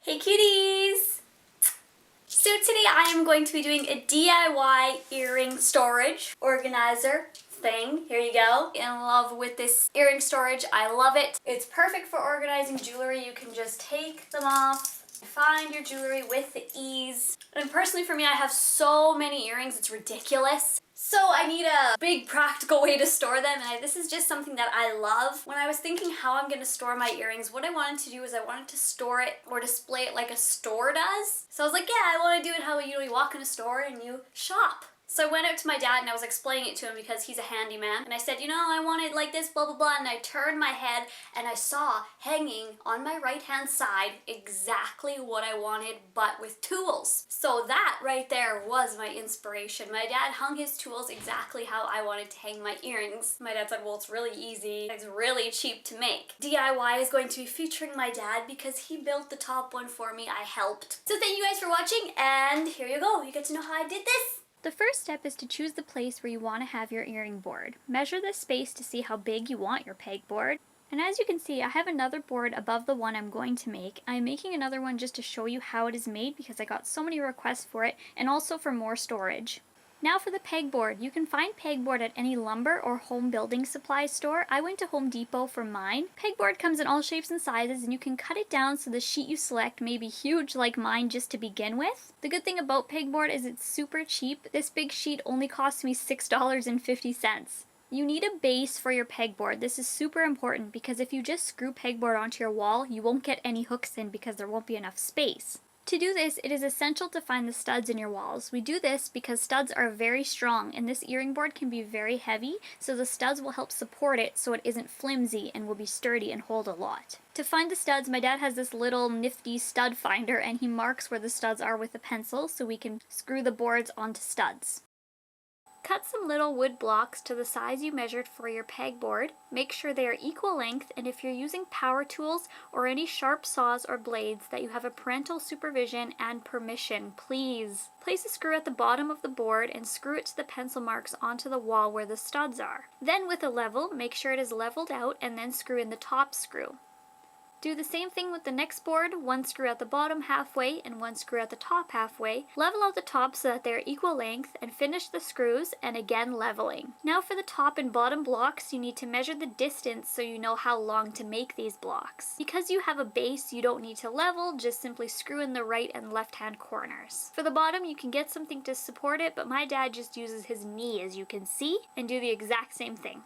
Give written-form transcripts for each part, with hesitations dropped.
Hey cuties! So today I am going to be doing a DIY earring storage organizer thing. Here you go. In love with this earring storage. I love it. It's perfect for organizing jewelry. You can just take them off, find your jewelry with ease. And personally for me, I have so many earrings, it's ridiculous. So I need a big practical way to store them, and this is just something that I love. When I was thinking how I'm going to store my earrings, what I wanted to do is I wanted to store it or display it like a store does. So I was like, yeah, I want to do it how you walk in a store and you shop. So I went out to my dad and I was explaining it to him because he's a handyman. And I said, I want it like this, blah, blah, blah. And I turned my head and I saw hanging on my right-hand side exactly what I wanted, but with tools. So that right there was my inspiration. My dad hung his tools exactly how I wanted to hang my earrings. My dad said, well, it's really easy. It's really cheap to make. DIY is going to be featuring my dad because he built the top one for me. I helped. So thank you guys for watching, and here you go. You get to know how I did this. The first step is to choose the place where you want to have your earring board. Measure the space to see how big you want your pegboard. And as you can see, I have another board above the one I'm going to make. I'm making another one just to show you how it is made because I got so many requests for it, and also for more storage. Now for the pegboard. You can find pegboard at any lumber or home building supply store. I went to Home Depot for mine. Pegboard comes in all shapes and sizes, and you can cut it down so the sheet you select may be huge like mine just to begin with. The good thing about pegboard is it's super cheap. This big sheet only cost me $6.50. You need a base for your pegboard. This is super important because if you just screw pegboard onto your wall, you won't get any hooks in because there won't be enough space. To do this, it is essential to find the studs in your walls. We do this because studs are very strong, and this earring board can be very heavy, so the studs will help support it so it isn't flimsy and will be sturdy and hold a lot. To find the studs, my dad has this little nifty stud finder, and he marks where the studs are with a pencil so we can screw the boards onto studs. Cut some little wood blocks to the size you measured for your pegboard. Make sure they are equal length, and if you're using power tools or any sharp saws or blades, that you have a parental supervision and permission, please. Place a screw at the bottom of the board and screw it to the pencil marks onto the wall where the studs are. Then with a level, make sure it is leveled out and then screw in the top screw. Do the same thing with the next board, one screw at the bottom halfway and one screw at the top halfway. Level out the top so that they are equal length and finish the screws, and again leveling. Now for the top and bottom blocks, you need to measure the distance so you know how long to make these blocks. Because you have a base, you don't need to level, just simply screw in the right and left hand corners. For the bottom, you can get something to support it, but my dad just uses his knee, as you can see, and do the exact same thing.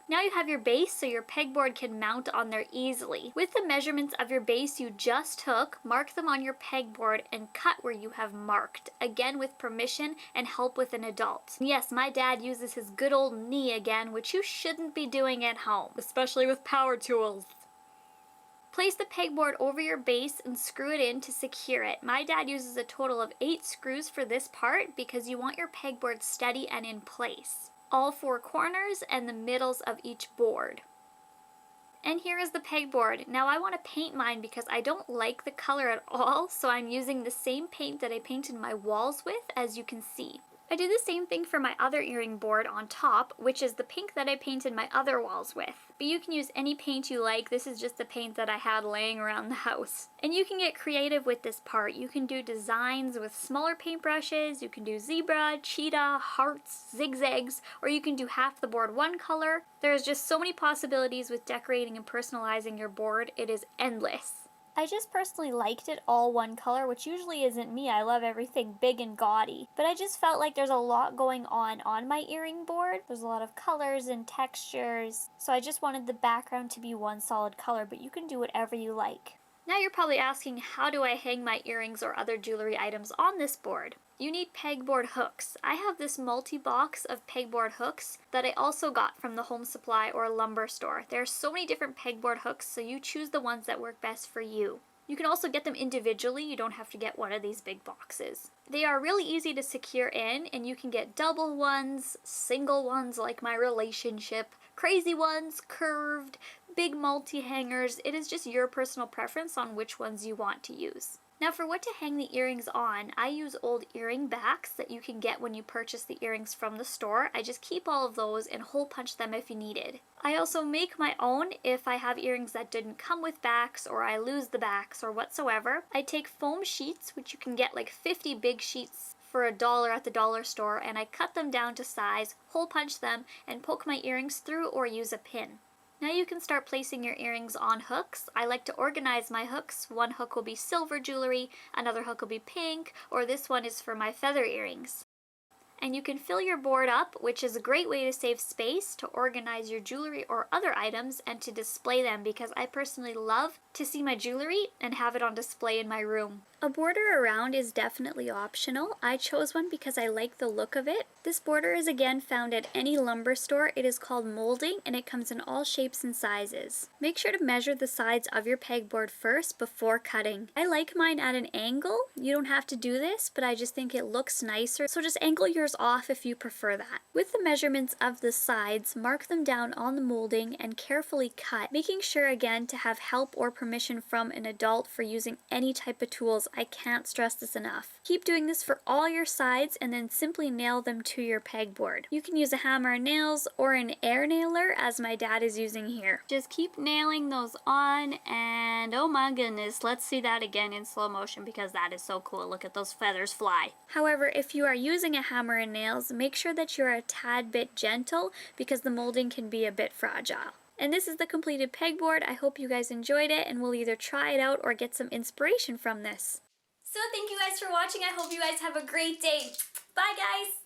Now you have your base so your pegboard can mount on there easily. With the measurements of your base you just took, mark them on your pegboard and cut where you have marked, again with permission and help with an adult. Yes, my dad uses his good old knee again, which you shouldn't be doing at home, especially with power tools. Place the pegboard over your base and screw it in to secure it. My dad uses a total of 8 screws for this part because you want your pegboard steady and in place. All 4 corners and the middles of each board. And here is the pegboard. Now I want to paint mine because I don't like the color at all, so I'm using the same paint that I painted my walls with, as you can see. I did the same thing for my other earring board on top, which is the pink that I painted my other walls with. But you can use any paint you like. This is just the paint that I had laying around the house. And you can get creative with this part. You can do designs with smaller paintbrushes, you can do zebra, cheetah, hearts, zigzags, or you can do half the board one color. There's just so many possibilities with decorating and personalizing your board. It is endless. I just personally liked it all one color, which usually isn't me. I love everything big and gaudy. But I just felt like there's a lot going on my earring board. There's a lot of colors and textures. So I just wanted the background to be one solid color, but you can do whatever you like. Now you're probably asking, how do I hang my earrings or other jewelry items on this board? You need pegboard hooks. I have this multi-box of pegboard hooks that I also got from the home supply or lumber store. There are so many different pegboard hooks, so you choose the ones that work best for you. You can also get them individually. You don't have to get one of these big boxes. They are really easy to secure in, and you can get double ones, single ones like my relationship, crazy ones, curved, big multi-hangers. It is just your personal preference on which ones you want to use. Now for what to hang the earrings on, I use old earring backs that you can get when you purchase the earrings from the store. I just keep all of those and hole punch them if you needed. I also make my own if I have earrings that didn't come with backs or I lose the backs or whatsoever. I take foam sheets, which you can get like 50 big sheets for $1 at the dollar store, and I cut them down to size, hole punch them, and poke my earrings through or use a pin. Now you can start placing your earrings on hooks. I like to organize my hooks. One hook will be silver jewelry, another hook will be pink, or this one is for my feather earrings. And you can fill your board up, which is a great way to save space, to organize your jewelry or other items, and to display them, because I personally love to see my jewelry and have it on display in my room. A border around is definitely optional. I chose one because I like the look of it. This border is again found at any lumber store. It is called molding and it comes in all shapes and sizes. Make sure to measure the sides of your pegboard first before cutting. I like mine at an angle. You don't have to do this, but I just think it looks nicer, so just angle yours off if you prefer that. With the measurements of the sides, mark them down on the molding and carefully cut, making sure again to have help or permission from an adult for using any type of tools. I can't stress this enough. Keep doing this for all your sides and then simply nail them to your pegboard. You can use a hammer and nails or an air nailer as my dad is using here. Just keep nailing those on, and oh my goodness, let's see that again in slow motion because that is so cool. Look at those feathers fly. However, if you are using a hammer and nails, make sure that you're a tad bit gentle because the molding can be a bit fragile. And this is the completed pegboard. I hope you guys enjoyed it and will either try it out or get some inspiration from this. So thank you guys for watching. I hope you guys have a great day. Bye guys!